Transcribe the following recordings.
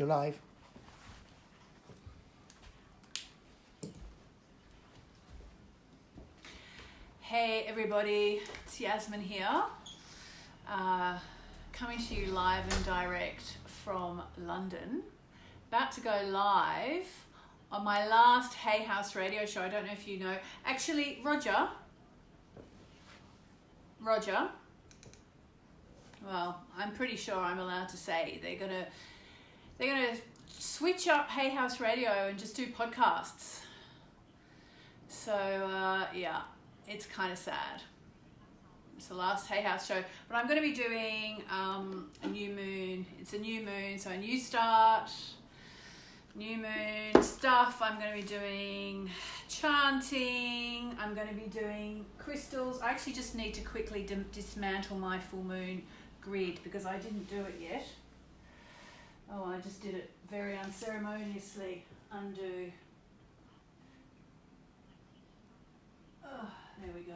You're live. Hey everybody, it's Yasmin here, coming to you live and direct from London. About to go live on my last Hay House radio show. I don't know if you know. Actually, Roger. Well, I'm pretty sure I'm allowed to say they're gonna switch up Hay House Radio and just do podcasts. So yeah, it's kind of sad. It's the last Hay House show, but I'm going to be doing a new moon. It's a new moon, so a new start, new moon stuff. I'm going to be doing chanting. I'm going to be doing crystals. I actually just need to quickly dismantle my full moon grid because I didn't do it yet. Oh, I just did it very unceremoniously. Undo. Oh, there we go.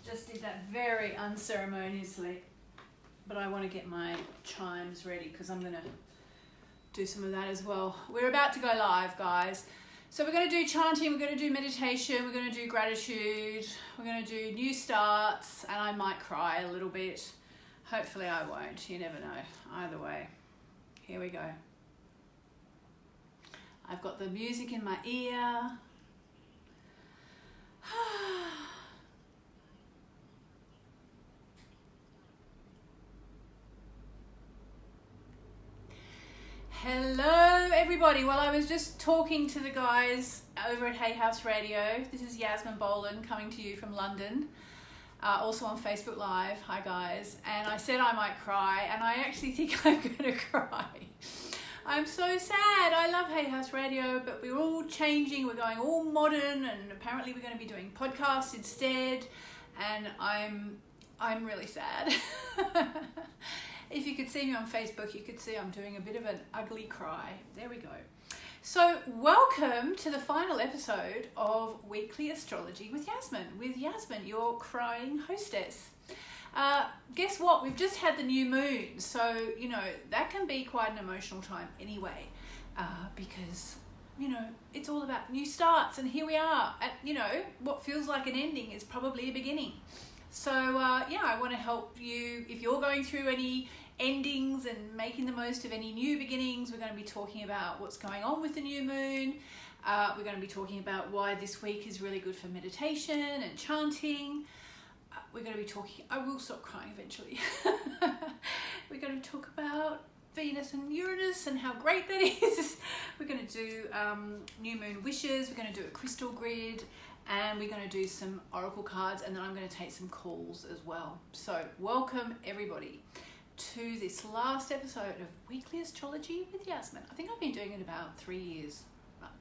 Just did that very unceremoniously. But I want to get my chimes ready because I'm going to do some of that as well. We're about to go live, guys. So we're going to do chanting, we're going to do meditation, we're going to do gratitude, we're going to do new starts, and I might cry a little bit. Hopefully I won't. You never know. Either way. Here we go. I've got the music in my ear. Hello everybody. Well, I was just talking to the guys over at Hay House Radio. This is Yasmin Boland coming to you from London. Also on Facebook Live. Hi guys. And I said I might cry, and I actually think I'm going to cry. I'm so sad. I love Hay House Radio, but we're all changing. We're going all modern, and apparently we're going to be doing podcasts instead. And I'm really sad. If you could see me on Facebook, you could see I'm doing a bit of an ugly cry. There we go. So welcome to the final episode of Weekly Astrology with Yasmin, your crying hostess. Guess what? We've just had the new moon. So, you know, that can be quite an emotional time anyway, because, you know, it's all about new starts. And here we are at, you know, what feels like an ending is probably a beginning. So, yeah, I want to help you if you're going through any endings and making the most of any new beginnings. We're going to be talking about what's going on with the new moon. We're going to be talking about why this week is really good for meditation and chanting. We're going to be talking, I will stop crying eventually. We're going to talk about Venus and Uranus and how great that is. We're going to do new moon wishes. We're going to do a crystal grid. And we're going to do some oracle cards, and then I'm going to take some calls as well. So welcome everybody to this last episode of Weekly Astrology with Yasmin. I think I've been doing it about 3 years.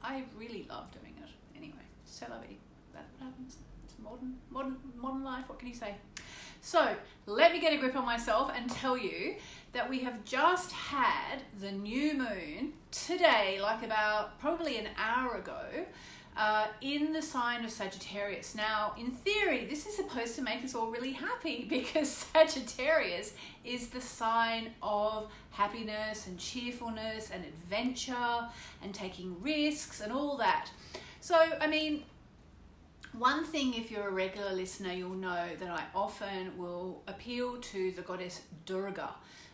I really love doing it. Anyway, c'est la vie. That's what happens. It's modern life. What can you say? So let me get a grip on myself and tell you that we have just had the new moon today, like about probably an hour ago, in the sign of Sagittarius. Now, in theory, this is supposed to make us all really happy because Sagittarius is the sign of happiness and cheerfulness and adventure and taking risks and all that. So, I mean, one thing, if you're a regular listener, you'll know that I often will appeal to the goddess Durga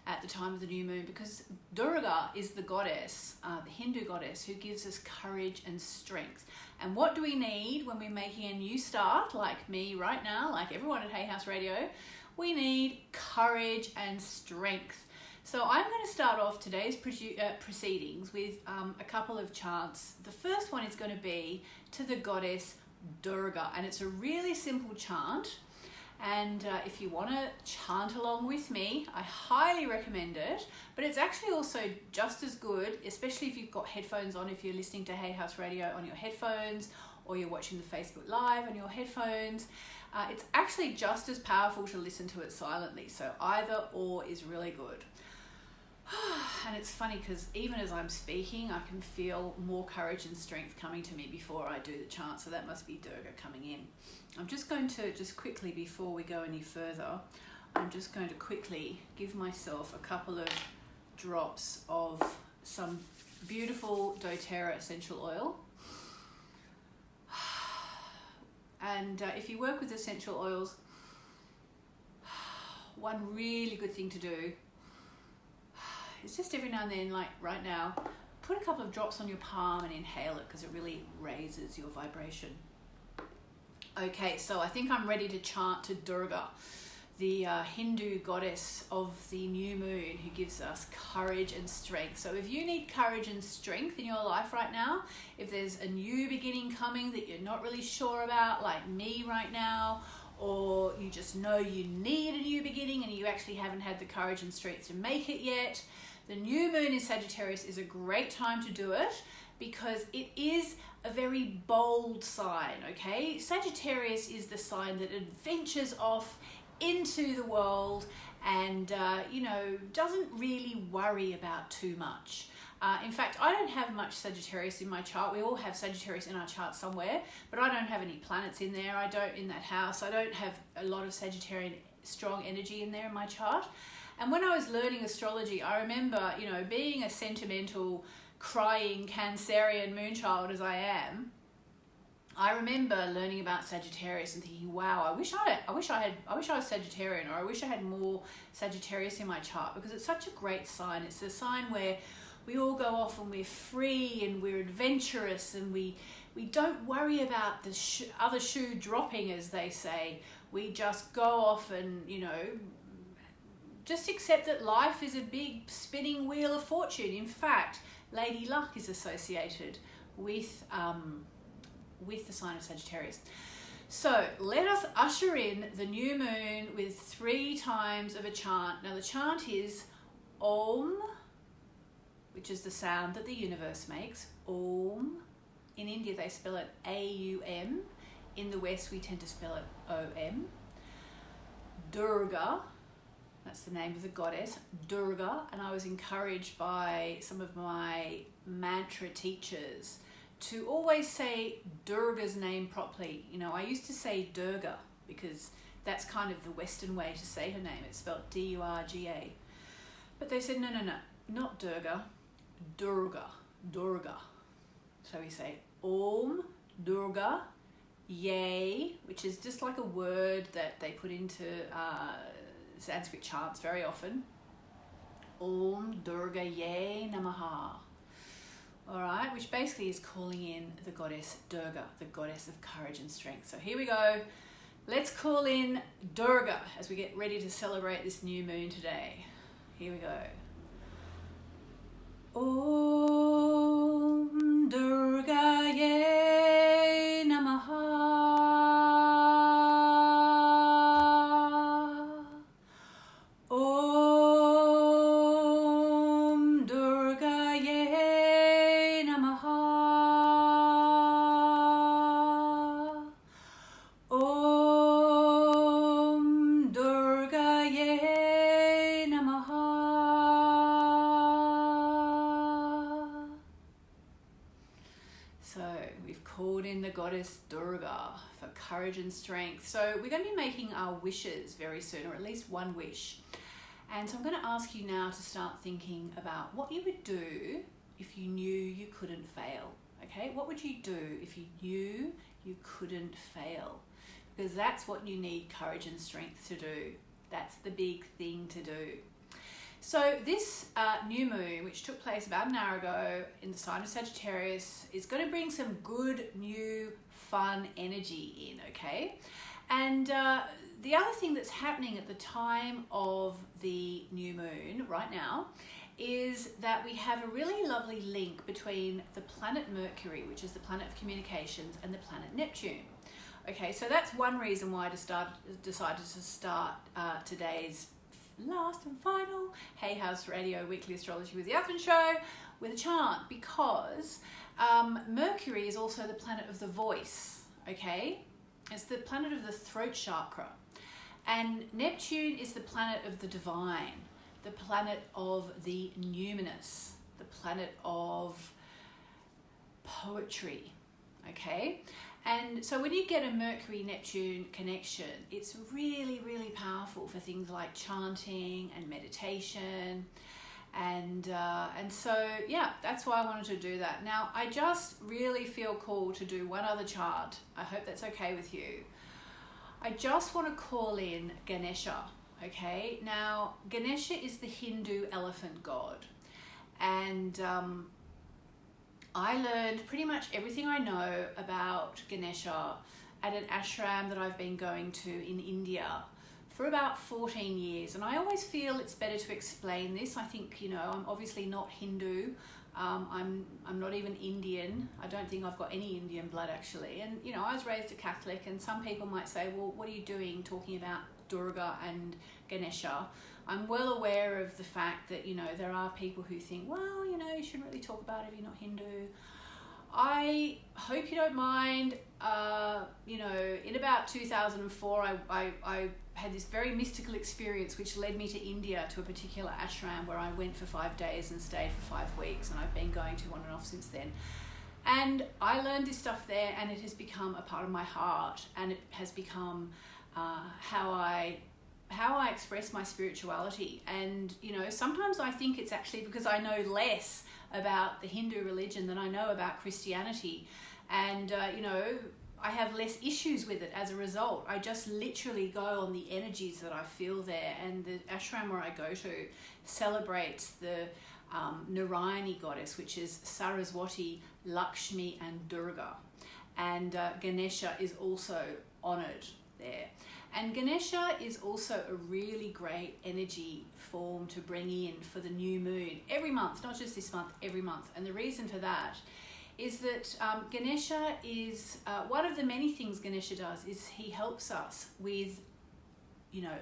at the time of the new moon, because Durga is the goddess, the Hindu goddess, who gives us courage and strength. And what do we need when we're making a new start, like me right now, like everyone at Hay House Radio? We need courage and strength. So I'm going to start off today's proceedings with a couple of chants. The first one is going to be to the goddess Durga, and it's a really simple chant. And if you want to chant along with me, I highly recommend it. But it's actually also just as good, especially if you've got headphones on, if you're listening to Hay House Radio on your headphones, or you're watching the Facebook Live on your headphones. It's actually just as powerful to listen to it silently. So either or is really good. And it's funny because even as I'm speaking, I can feel more courage and strength coming to me before I do the chant. So that must be Durga coming in. I'm just going to, quickly before we go any further, I'm just going to quickly give myself a couple of drops of some beautiful doTERRA essential oil. And if you work with essential oils, one really good thing to do is just every now and then, like right now, put a couple of drops on your palm and inhale it, because it really raises your vibration. Okay, so I think I'm ready to chant to Durga, the Hindu goddess of the new moon, who gives us courage and strength. So if you need courage and strength in your life right now, if there's a new beginning coming that you're not really sure about, like me right now, or you just know you need a new beginning and you actually haven't had the courage and strength to make it yet, the new moon in Sagittarius is a great time to do it, because it is a very bold sign, okay? Sagittarius is the sign that adventures off into the world and, doesn't really worry about too much. In fact, I don't have much Sagittarius in my chart. We all have Sagittarius in our chart somewhere, but I don't have any planets in there. I don't in that house. I don't have a lot of Sagittarian strong energy in there in my chart. And when I was learning astrology, I remember, being a sentimental, crying Cancerian moonchild as I am, I remember learning about Sagittarius and thinking, wow, I wish I was Sagittarian, or I wish I had more Sagittarius in my chart, because it's such a great sign. It's a sign where we all go off and we're free and we're adventurous, and we don't worry about the other shoe dropping, as they say. We just go off and, just accept that life is a big spinning wheel of fortune. In fact, Lady Luck is associated with the sign of Sagittarius. So let us usher in the new moon with 3 times of a chant. Now the chant is Om, which is the sound that the universe makes. Om. In India they spell it A-U-M. In the West we tend to spell it O-M. Durga. That's the name of the goddess, Durga. And I was encouraged by some of my mantra teachers to always say Durga's name properly. I used to say Durga because that's kind of the Western way to say her name. It's spelled D-U-R-G-A. But they said, no, not Durga, Durga, Durga. So we say Om Durga Yay, which is just like a word that they put into Sanskrit chants very often. Om Durga Yay Namaha. All right, which basically is calling in the goddess Durga, the goddess of courage and strength. So here we go. Let's call in Durga as we get ready to celebrate this new moon today. Here we go. Om Durga Yay Namaha. Goddess Durga for courage and strength. So we're going to be making our wishes very soon, or at least one wish. And so I'm going to ask you now to start thinking about what you would do if you knew you couldn't fail. Okay, what would you do if you knew you couldn't fail? Because that's what you need courage and strength to do. That's the big thing to do. So this new moon, which took place about an hour ago in the sign of Sagittarius, is going to bring some good, new, fun energy in, okay? And the other thing that's happening at the time of the new moon right now is that we have a really lovely link between the planet Mercury, which is the planet of communications, and the planet Neptune. Okay, so that's one reason why I decided to start today's last and final Hay House Radio Weekly Astrology with Yasmin show with a chant, because Mercury is also the planet of the voice, okay? It's the planet of the throat chakra. And Neptune is the planet of the divine, the planet of the numinous, the planet of poetry, okay? And so when you get a Mercury-Neptune connection, it's really, really powerful for things like chanting and meditation. And so, yeah, that's why I wanted to do that. Now, I just really feel called to do one other chant. I hope that's okay with you. I just want to call in Ganesha, okay? Now, Ganesha is the Hindu elephant god. And I learned pretty much everything I know about Ganesha at an ashram that I've been going to in India for about 14 years. And I always feel it's better to explain this. I think, you know, I'm obviously not Hindu. I'm not even Indian. I don't think I've got any Indian blood, actually. And, you know, I was raised a Catholic, and some people might say, well, what are you doing talking about Durga and Ganesha? I'm well aware of the fact that, you know, there are people who think, well, you know, you shouldn't really talk about it if you're not Hindu. I hope you don't mind. You know, in about 2004, I had this very mystical experience which led me to India, to a particular ashram where I went for 5 days and stayed for 5 weeks, and I've been going to on and off since then. And I learned this stuff there, and it has become a part of my heart, and it has become how I express my spirituality. And, you know, sometimes I think it's actually because I know less about the Hindu religion than I know about Christianity. And, you know, I have less issues with it as a result. I just literally go on the energies that I feel there. And the ashram where I go to celebrates the Narayani goddess, which is Saraswati, Lakshmi and Durga. And Ganesha is also honoured there. And Ganesha is also a really great energy form to bring in for the new moon every month, not just this month, every month. And the reason for that is that Ganesha is, one of the many things Ganesha does is he helps us with, you know,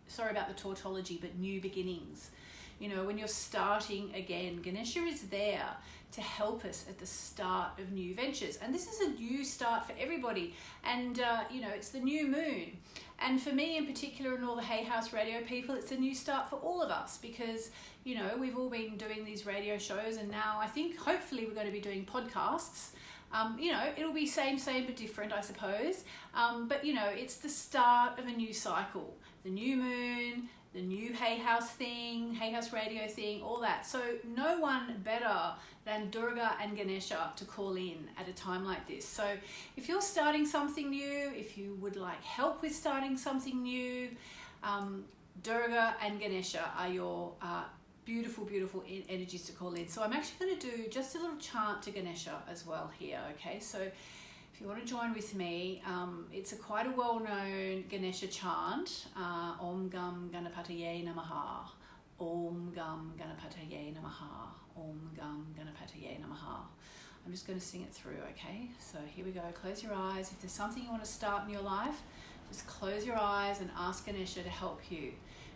sorry about the tautology, but new beginnings. You know, when you're starting again, Ganesha is there to help us at the start of new ventures. And this is a new start for everybody. And, you know, it's the new moon. And for me in particular, and all the Hay House Radio people, it's a new start for all of us because, you know, we've all been doing these radio shows, and now I think hopefully we're going to be doing podcasts. You know, it'll be same but different, I suppose. But, you know, it's the start of a new cycle. The new moon, the new Hay House thing, Hay House Radio thing, all that. So no one better than Durga and Ganesha to call in at a time like this. So if you're starting something new, if you would like help with starting something new, Durga and Ganesha are your beautiful, beautiful energies to call in. So I'm actually going to do just a little chant to Ganesha as well here, okay? So if you want to join with me, it's quite a well-known Ganesha chant, Om Gam Ganapataye Namaha, Om Gam Ganapataye Namaha, Om Gam Ganapataye Namaha. I'm just going to sing it through, okay? So here we go. Close your eyes. If there's something you want to start in your life, just close your eyes and ask Ganesha to help you.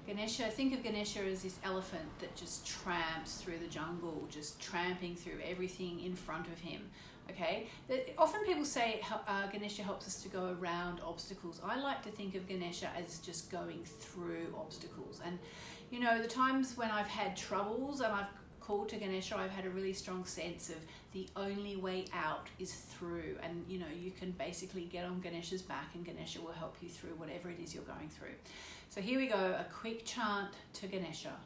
Ganesha, think of Ganesha as this elephant that just tramps through the jungle, just tramping through everything in front of him. Okay, often people say Ganesha helps us to go around obstacles. I like to think of Ganesha as just going through obstacles. And, you know, the times when I've had troubles and I've called to Ganesha, I've had a really strong sense of the only way out is through. And, you know, you can basically get on Ganesha's back and Ganesha will help you through whatever it is you're going through. So here we go, a quick chant to Ganesha.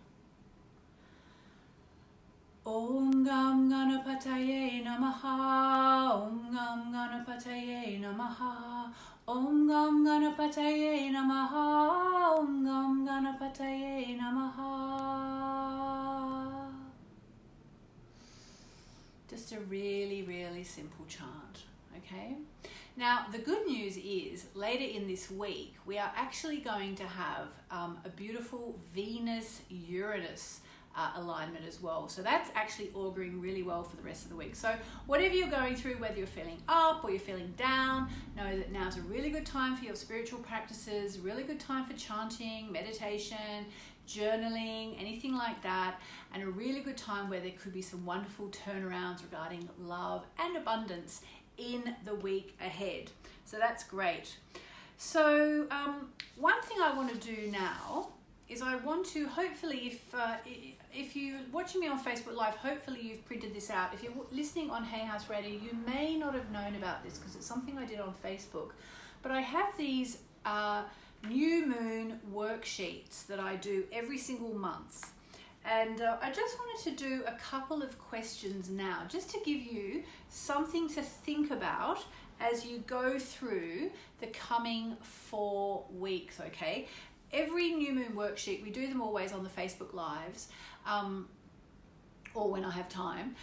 Om Gam Ganapataye Namaha, Om Gam Ganapataye Namaha, Om Gam Ganapataye Namaha, Om Gam Ganapataye Namaha. Just a really, really simple chant, okay? Now, the good news is later in this week, we are actually going to have a beautiful Venus-Uranus alignment as well. So that's actually auguring really well for the rest of the week. So whatever you're going through, whether you're feeling up or you're feeling down, know that now's a really good time for your spiritual practices, really good time for chanting, meditation, journaling, anything like that, and a really good time where there could be some wonderful turnarounds regarding love and abundance in the week ahead. So that's great. So one thing I want to do now is I want to, hopefully, if you're watching me on Facebook Live, hopefully you've printed this out. If you're listening on Hay House Radio, you may not have known about this because it's something I did on Facebook. But I have these new moon worksheets that I do every single month. And I just wanted to do a couple of questions now, just to give you something to think about as you go through the coming 4 weeks, okay? Every new moon worksheet, we do them always on the Facebook Lives, or when I have time.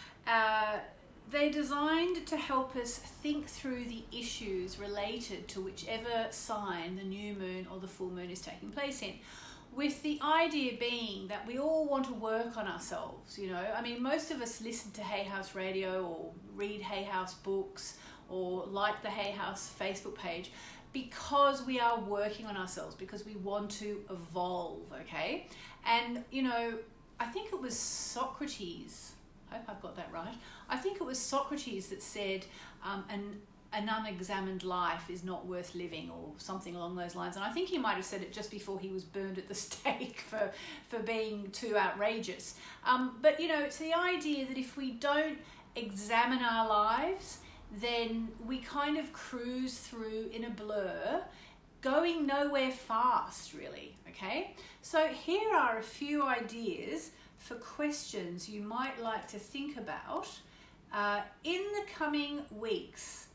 They're designed to help us think through the issues related to whichever sign the new moon or the full moon is taking place in, with the idea being that we all want to work on ourselves, you know. I mean, most of us listen to Hay House Radio or read Hay House books or like the Hay House Facebook page because we are working on ourselves, because we want to evolve, okay? And, you know, I think it was Socrates, I hope I've got that right, I think it was Socrates that said an unexamined life is not worth living, or something along those lines. And I think he might have said it just before he was burned at the stake for being too outrageous. But, you know, it's the idea that if we don't examine our lives, then we kind of cruise through in a blur, going nowhere fast, really, okay? So here are a few ideas for questions you might like to think about in the coming weeks.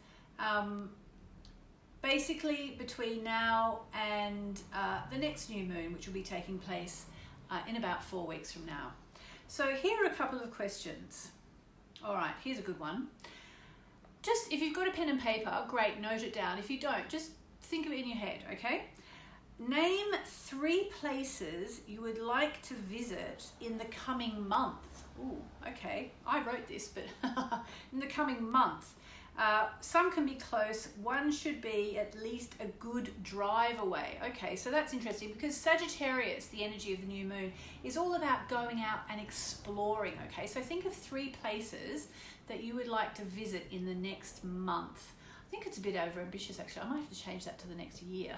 Basically between now and the next new moon, which will be taking place in about 4 weeks from now. So here are a couple of questions. All right, here's a good one. Just, if you've got a pen and paper, great, note it down. If you don't, just think of it in your head, okay? Name 3 places you would like to visit in the coming month. Ooh, okay, I wrote this, but in the coming month. Some can be close, one should be at least a good drive away. Okay, so that's interesting because Sagittarius, the energy of the new moon, is all about going out and exploring, okay? So think of 3 places that you would like to visit in the next month. I think it's a bit overambitious, actually. I might have to change that to the next year.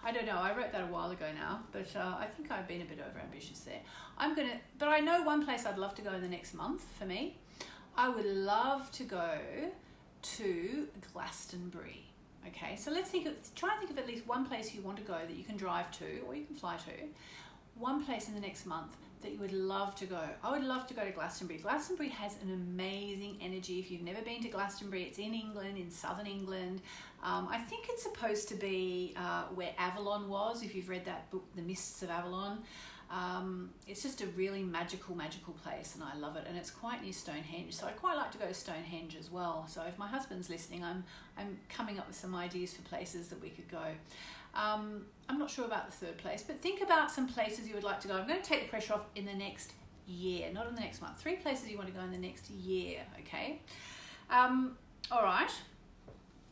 I don't know, I wrote that a while ago now, but I think I've been a bit overambitious there. But I know one place I'd love to go in the next month for me. I would love to go to Glastonbury. Okay, so try and think of at least one place you want to go that you can drive to or you can fly to. One place in the next month that you would love to go. I would love to go to Glastonbury. Glastonbury has an amazing energy. If you've never been to Glastonbury, it's in England, in southern England. I think it's supposed to be where Avalon was, if you've read that book, The Mists of Avalon. It's just a really magical place, and I love it, and it's quite near Stonehenge, so I'd quite like to go to Stonehenge as well. So if my husband's listening, I'm coming up with some ideas for places that we could go. I'm not sure about the 3rd place, but think about some places you would like to go. I'm going to take the pressure off in the next year, not in the next month. 3 places you want to go in the next year, okay? All right,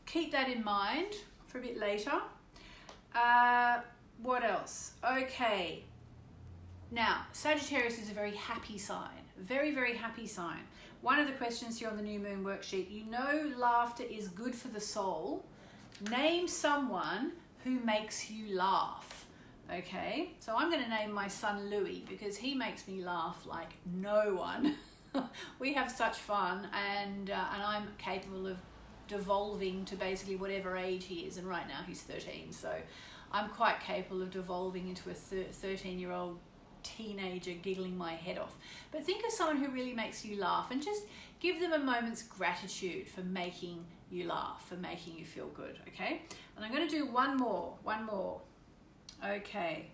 keep that in mind for a bit later. What else? Okay. Now, Sagittarius is a very happy sign, very, very happy sign. One of the questions here on the new moon worksheet, you know laughter is good for the soul. Name someone who makes you laugh, okay? So I'm going to name my son Louis because he makes me laugh like no one. We have such fun, and I'm capable of devolving to basically whatever age he is, and right now he's 13, so I'm quite capable of devolving into a 13-year-old teenager giggling my head off. But think of someone who really makes you laugh and just give them a moment's gratitude for making you laugh, for making you feel good, okay? And I'm going to do one more. Okay.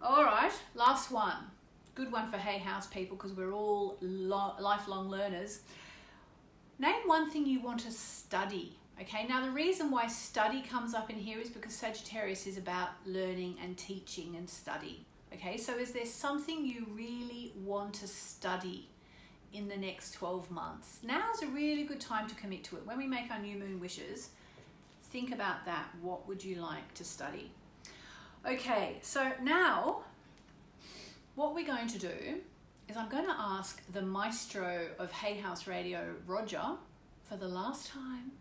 All right, last one. Good one for Hay House people because we're all lifelong learners. Name one thing you want to study. Okay, now the reason why study comes up in here is because Sagittarius is about learning and teaching and study. Okay, so is there something you really want to study in the next 12 months? Now's a really good time to commit to it. When we make our new moon wishes, think about that. What would you like to study? Okay, so now what we're going to do is I'm going to ask the maestro of Hay House Radio, Roger, for the last time,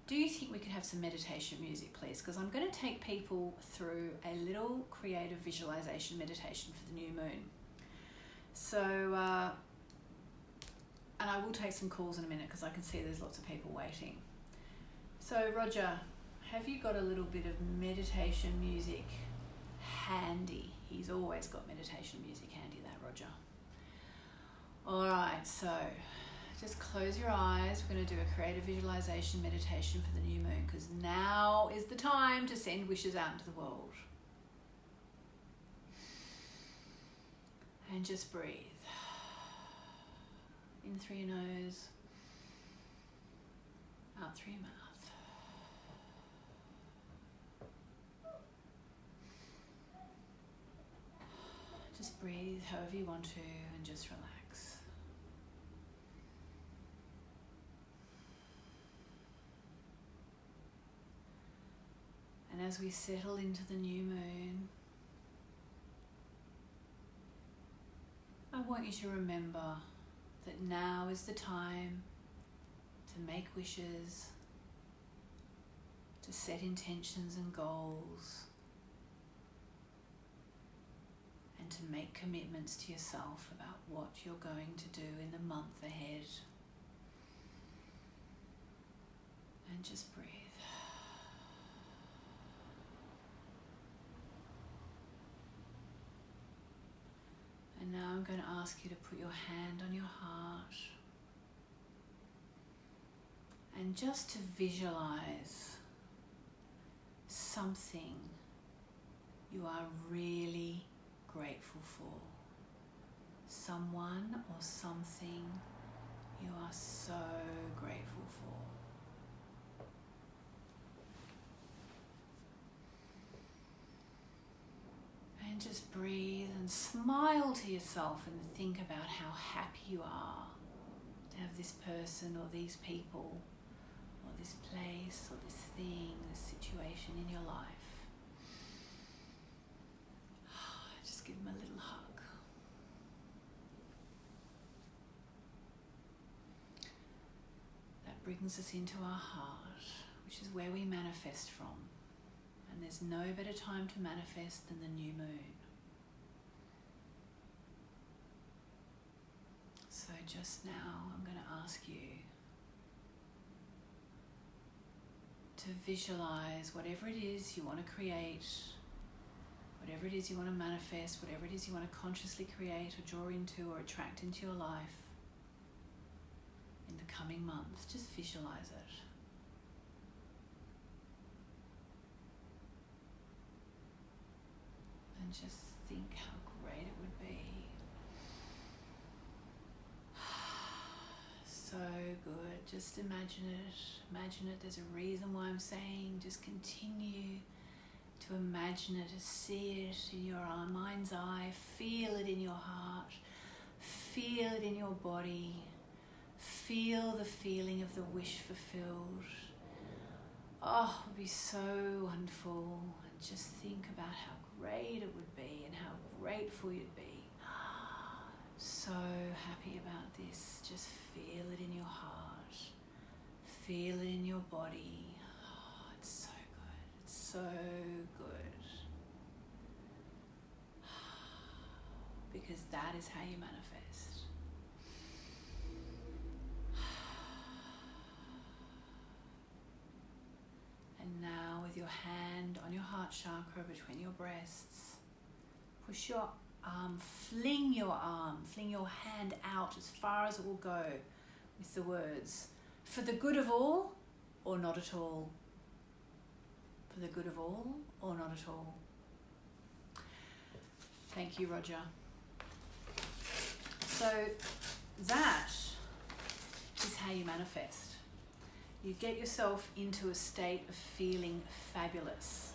do you think we could have some meditation music, please? Because I'm going to take people through a little creative visualization meditation for the new moon. So, and I will take some calls in a minute because I can see there's lots of people waiting. So, Roger, have you got a little bit of meditation music handy? He's always got meditation music handy, that Roger. All right, so just close your eyes. We're going to do a creative visualization meditation for the new moon, because now is the time to send wishes out into the world. And just breathe. In through your nose, out through your mouth. Just breathe however you want to and just relax. And as we settle into the new moon, I want you to remember that now is the time to make wishes, to set intentions and goals, and to make commitments to yourself about what you're going to do in the month ahead. And just breathe. And now I'm going to ask you to put your hand on your heart and just to visualize something you are really grateful for. Someone or something you are so grateful for. And just breathe and smile to yourself and think about how happy you are to have this person or these people or this place or this thing, this situation in your life. Just give them a little hug. That brings us into our heart, which is where we manifest from. And there's no better time to manifest than the new moon. So just now, I'm going to ask you to visualize whatever it is you want to create, whatever it is you want to manifest, whatever it is you want to consciously create or draw into or attract into your life in the coming months. Just visualize it. And just think how great it would be. So good. Just imagine it. Imagine it. There's a reason why I'm saying just continue to imagine it, to see it in your mind's eye, feel it in your heart, feel it in your body, feel the feeling of the wish fulfilled. Oh, it would be so wonderful. And just think about how great it would be and how grateful you'd be. So happy about this. Just feel it in your heart. Feel it in your body. Oh, it's so good. It's so good. Because that is how you manifest. And now with your hand on your heart chakra between your breasts, push your arm, fling your hand out as far as it will go with the words, for the good of all or not at all. For the good of all or not at all. Thank you, Roger. So that is how you manifest. You get yourself into a state of feeling fabulous,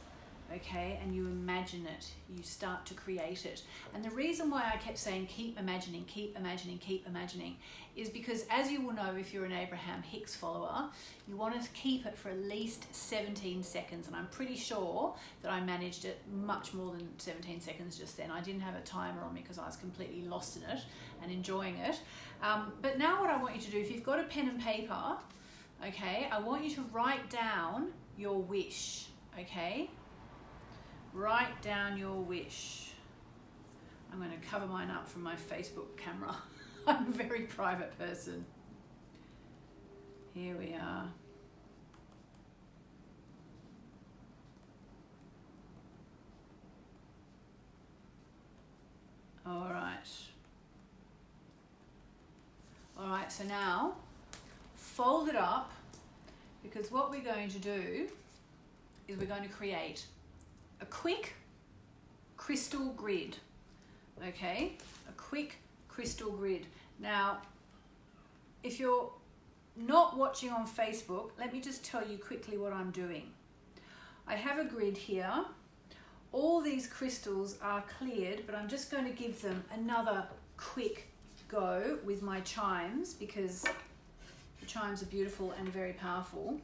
okay? And you imagine it, you start to create it. And the reason why I kept saying keep imagining, keep imagining, keep imagining is because, as you will know if you're an Abraham Hicks follower, you want to keep it for at least 17 seconds. And I'm pretty sure that I managed it much more than 17 seconds just then. I didn't have a timer on me because I was completely lost in it and enjoying it. But now what I want you to do, if you've got a pen and paper, okay, I want you to write down your wish, okay? Write down your wish. I'm going to cover mine up from my Facebook camera. I'm a very private person. Here we are. All right. All right, so now fold it up, because what we're going to do is we're going to create a quick crystal grid. Okay, a quick crystal grid. Now, if you're not watching on Facebook, let me just tell you quickly what I'm doing. I have a grid here. All these crystals are cleared, but I'm just going to give them another quick go with my chimes, because the chimes are beautiful and very powerful.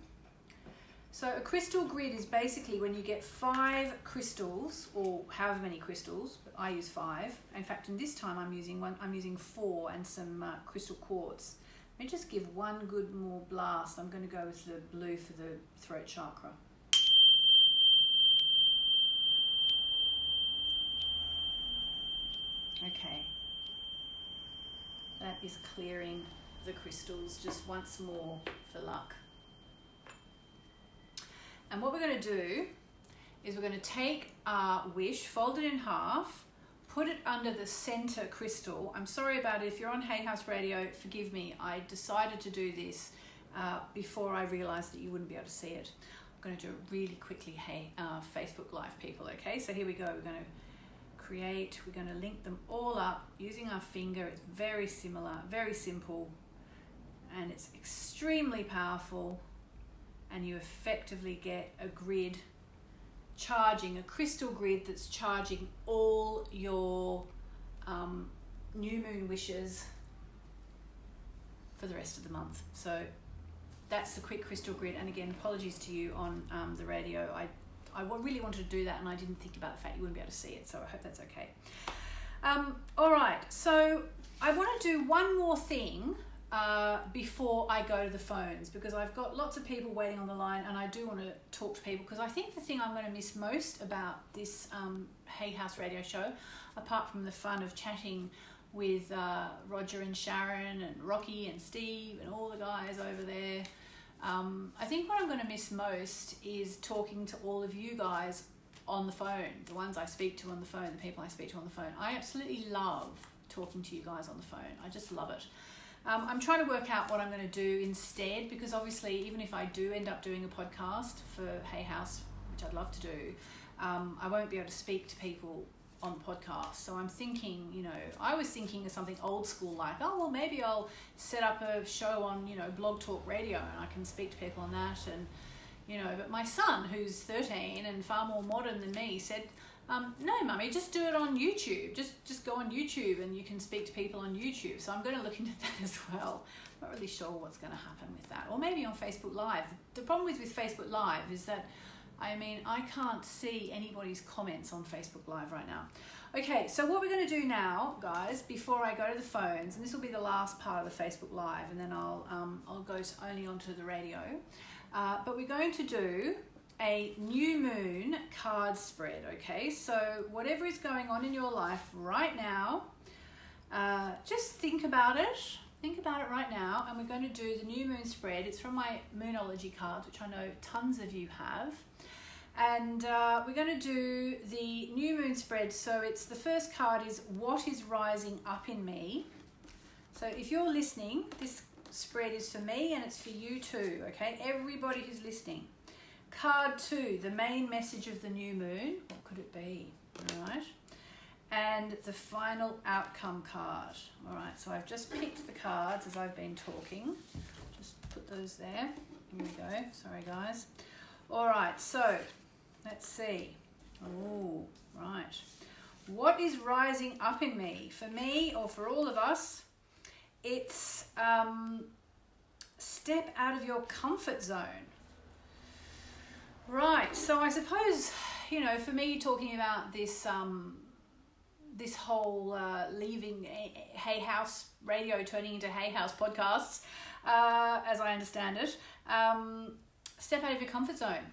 So a crystal grid is basically when you get 5 crystals, or however many crystals, but I use 5. In fact, in this time I'm using 4 and some crystal quartz. Let me just give one good more blast. I'm going to go with the blue for the throat chakra. Okay. That is clearing the crystals just once more for luck. And what we're going to do is we're going to take our wish, fold it in half, put it under the center crystal. I'm sorry about it. If you're on Hay House Radio, forgive me. I decided to do this before I realized that you wouldn't be able to see it. I'm going to do it really quickly, Facebook Live people, okay? So here we go. We're going to create, we're going to link them all up using our finger. It's very similar, very simple, and it's extremely powerful. And you effectively get a grid charging, a crystal grid that's charging all your new moon wishes for the rest of the month. So that's the quick crystal grid. And again, apologies to you on the radio. I really wanted to do that, and I didn't think about the fact you wouldn't be able to see it, so I hope that's okay. All right, so I want to do one more thing before I go to the phones, because I've got lots of people waiting on the line, and I do want to talk to people, because I think the thing I'm going to miss most about this Hay House Radio show, apart from the fun of chatting with Roger and Sharon and Rocky and Steve and all the guys over there, I think what I'm going to miss most is talking to all of you guys on the phone, the ones I speak to on the phone, the people I speak to on the phone. I absolutely love talking to you guys on the phone. I just love it. I'm trying to work out what I'm going to do instead, because obviously even if I do end up doing a podcast for Hay House, which I'd love to do, I won't be able to speak to people on the podcast. So I'm thinking, I was thinking of something old school, like, oh, well, maybe I'll set up a show on, Blog Talk Radio, and I can speak to people on that. And, but my son, who's 13 and far more modern than me, said, no, Mummy, just do it on YouTube. Just go on YouTube and you can speak to people on YouTube. So I'm going to look into that as well. I'm not really sure what's going to happen with that. Or maybe on Facebook Live. The problem with Facebook Live is that, I can't see anybody's comments on Facebook Live right now. Okay, so what we're going to do now, guys, before I go to the phones, and this will be the last part of the Facebook Live, and then I'll go only onto the radio. But we're going to do a new moon card spread, okay? So whatever is going on in your life right now, just think about it. Think about it right now, and we're going to do the new moon spread. It's from my Moonology cards, which I know tons of you have. And we're going to do the new moon spread. So it's the first card is what is rising up in me. So if you're listening, this spread is for me and it's for you too, okay? Everybody who's listening. Card 2, the main message of the new moon. What could it be? All right. And the final outcome card. All right, so I've just picked the cards as I've been talking. Just put those there. Here we go. Sorry, guys. All right, so let's see. Oh, right. What is rising up in me? For me, or for all of us, it's step out of your comfort zone. Right, so I suppose, for me, talking about this this whole leaving Hay House Radio, turning into Hay House podcasts, as I understand it, step out of your comfort zone.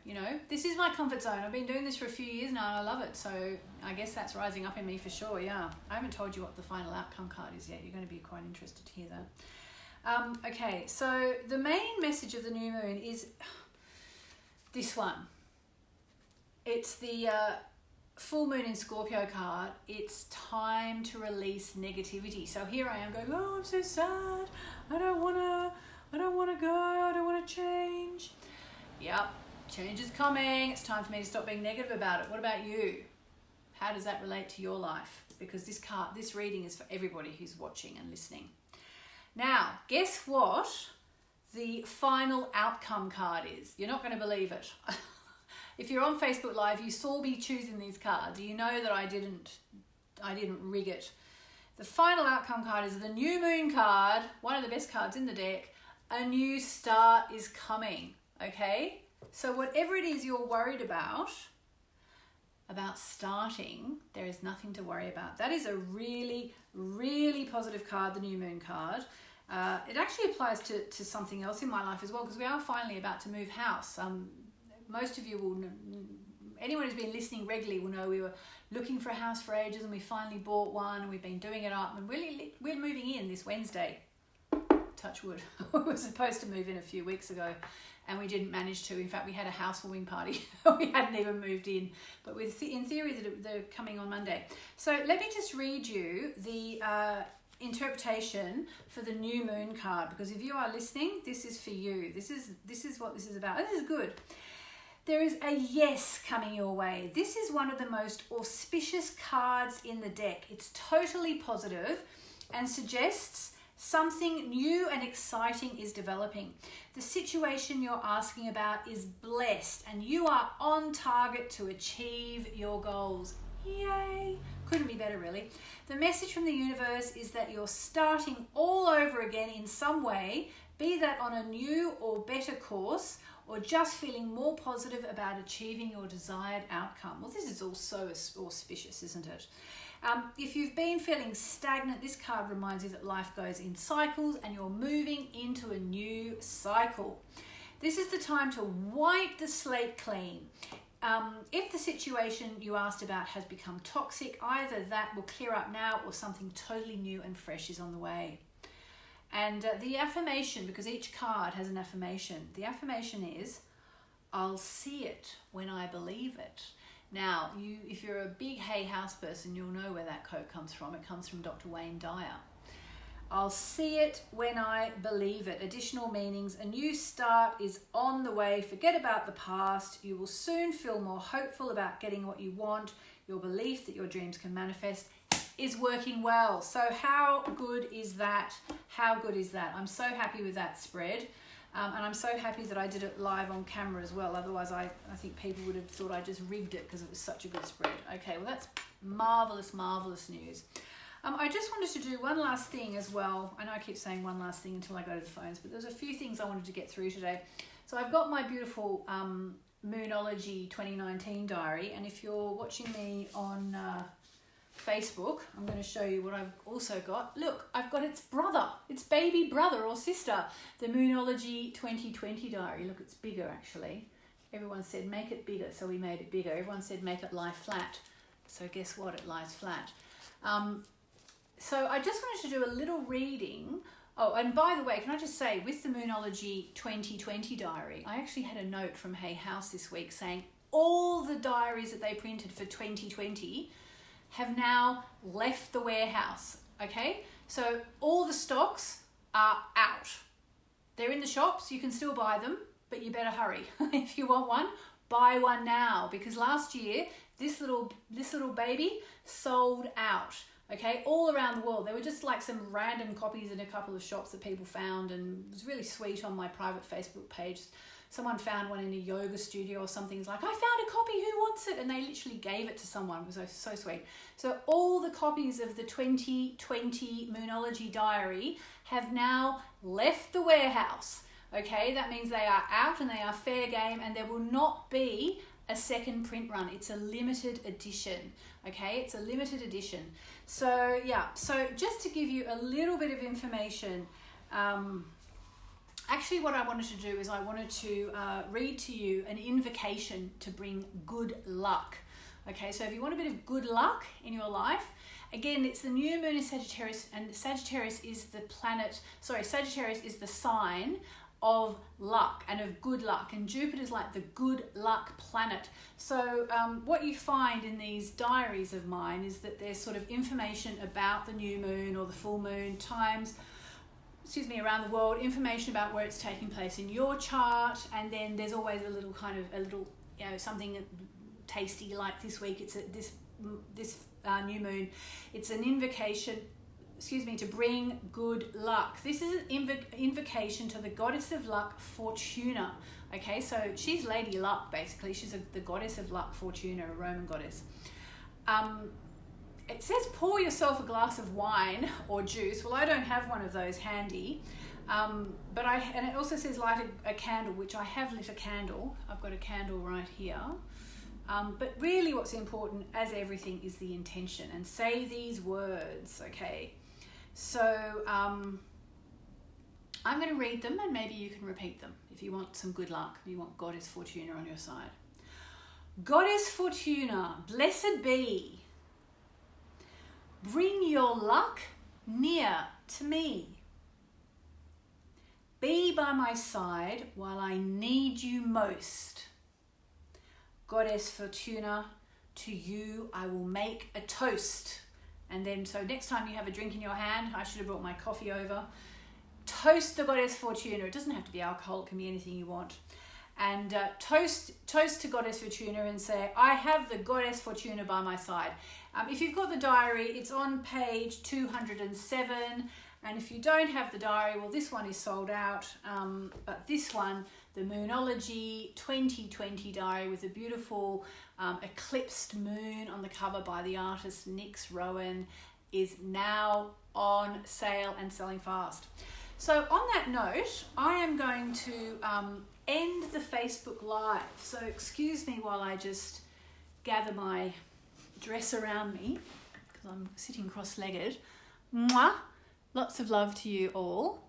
This is my comfort zone. I've been doing this for a few years now and I love it, so I guess that's rising up in me for sure. Yeah, I haven't told you what the final outcome card is yet. You're going to be quite interested to hear that. Okay, so the main message of the new moon is this one. It's the full moon in Scorpio card, it's time to release negativity. So here I am going, oh, I'm so sad. I don't want to go. I don't want to change. Yep, change is coming. It's time for me to stop being negative about it. What about you? How does that relate to your life? Because this reading is for everybody who's watching and listening. Now, guess what the final outcome card is? You're not going to believe it. If you're on Facebook Live, you saw me choosing these cards. You know that I didn't rig it. The final outcome card is the new moon card, one of the best cards in the deck. A new start is coming, okay? So whatever it is you're worried about starting, there is nothing to worry about. That is a really, really positive card, the new moon card. It actually applies to something else in my life as well, because we are finally about to move house. Most of you will, anyone who's been listening regularly will know we were looking for a house for ages and we finally bought one and we've been doing it up and we're moving in this Wednesday. Touch wood. We were supposed to move in a few weeks ago and we didn't manage to. In fact, we had a housewarming party. We hadn't even moved in, but in theory they're coming on Monday. So let me just read you the interpretation for the new moon card, because if you are listening, this is for you. This is what this is about. This is good. There is a yes coming your way. This is one of the most auspicious cards in the deck. It's totally positive and suggests something new and exciting is developing. The situation you're asking about is blessed and you are on target to achieve your goals. Yay! Couldn't be better, really. The message from the universe is that you're starting all over again in some way, be that on a new or better course, or just feeling more positive about achieving your desired outcome. Well, this is all so auspicious, isn't it? If you've been feeling stagnant, this card reminds you that life goes in cycles and you're moving into a new cycle. This is the time to wipe the slate clean. If the situation you asked about has become toxic, either that will clear up now or something totally new and fresh is on the way. And the affirmation, because each card has an affirmation, the affirmation is, I'll see it when I believe it. Now, if you're a big Hay House person, you'll know where that quote comes from. It comes from Dr. Wayne Dyer. I'll see it when I believe it. Additional meanings, a new start is on the way. Forget about the past. You will soon feel more hopeful about getting what you want. Your belief that your dreams can manifest is working well. So how good is that? How good is that? I'm so happy with that spread. And I'm so happy that I did it live on camera as well. Otherwise, I think people would have thought I just rigged it because it was such a good spread. Okay, well, that's marvelous, marvelous news. I just wanted to do one last thing as well. I know I keep saying one last thing until I go to the phones, but there's a few things I wanted to get through today. So I've got my beautiful Moonology 2019 diary. And if you're watching me on Facebook, I'm going to show you what I've also got. Look, I've got its brother, its baby brother or sister, the Moonology 2020 diary. Look, it's bigger actually. Everyone said make it bigger, so we made it bigger. Everyone said make it lie flat, so guess what, it lies flat. So I just wanted to do a little reading. Oh, and by the way, can I just say, with the Moonology 2020 diary, I actually had a note from Hay House this week saying all the diaries that they printed for 2020 have now left the warehouse, okay? So all the stocks are out. They're in the shops, you can still buy them, but you better hurry. If you want one, buy one now, because last year, this little baby sold out, okay? All around the world. There were just like some random copies in a couple of shops that people found, and it was really sweet on my private Facebook page. Someone found one in a yoga studio or something. It's like, I found a copy, who wants it? And they literally gave it to someone. It was so sweet. So all the copies of the 2020 Moonology diary have now left the warehouse. Okay, that means they are out and they are fair game, and there will not be a second print run. It's a limited edition. Okay, it's a limited edition. So yeah, so just to give you a little bit of information, actually, what I wanted to do is I wanted to read to you an invocation to bring good luck. Okay, so if you want a bit of good luck in your life, again, it's the new moon in Sagittarius, and Sagittarius is the sign of luck and of good luck, and Jupiter's like the good luck planet. So what you find in these diaries of mine is that there's sort of information about the new moon or the full moon times, around the world, information about where it's taking place in your chart, and then there's always a little something tasty, like this week it's this new moon, it's an invocation to bring good luck. This is an invocation to the goddess of luck, Fortuna. Okay, so she's Lady Luck, basically. She's the goddess of luck, Fortuna, a Roman goddess. It says pour yourself a glass of wine or juice. Well, I don't have one of those handy, and it also says light a candle, which I have lit a candle. I've got a candle right here. But really what's important, as everything, is the intention, and say these words, okay? So I'm going to read them, and maybe you can repeat them if you want some good luck, if you want Goddess Fortuna on your side. Goddess Fortuna, blessed be. Bring your luck near to me. Be by my side while I need you most. Goddess Fortuna, to you I will make a toast. And then, so next time you have a drink in your hand, I should have brought my coffee over. Toast the Goddess Fortuna. It doesn't have to be alcohol, it can be anything you want. And toast to Goddess Fortuna and say, I have the Goddess Fortuna by my side. If you've got the diary, it's on page 207. And if you don't have the diary, well, this one is sold out. But this one, the Moonology 2020 diary with a beautiful eclipsed moon on the cover by the artist Nix Rowan, is now on sale and selling fast. So on that note, I am going to end the Facebook Live. So excuse me while I just gather my dress around me, because I'm sitting cross-legged. Mwah! Lots of love to you all.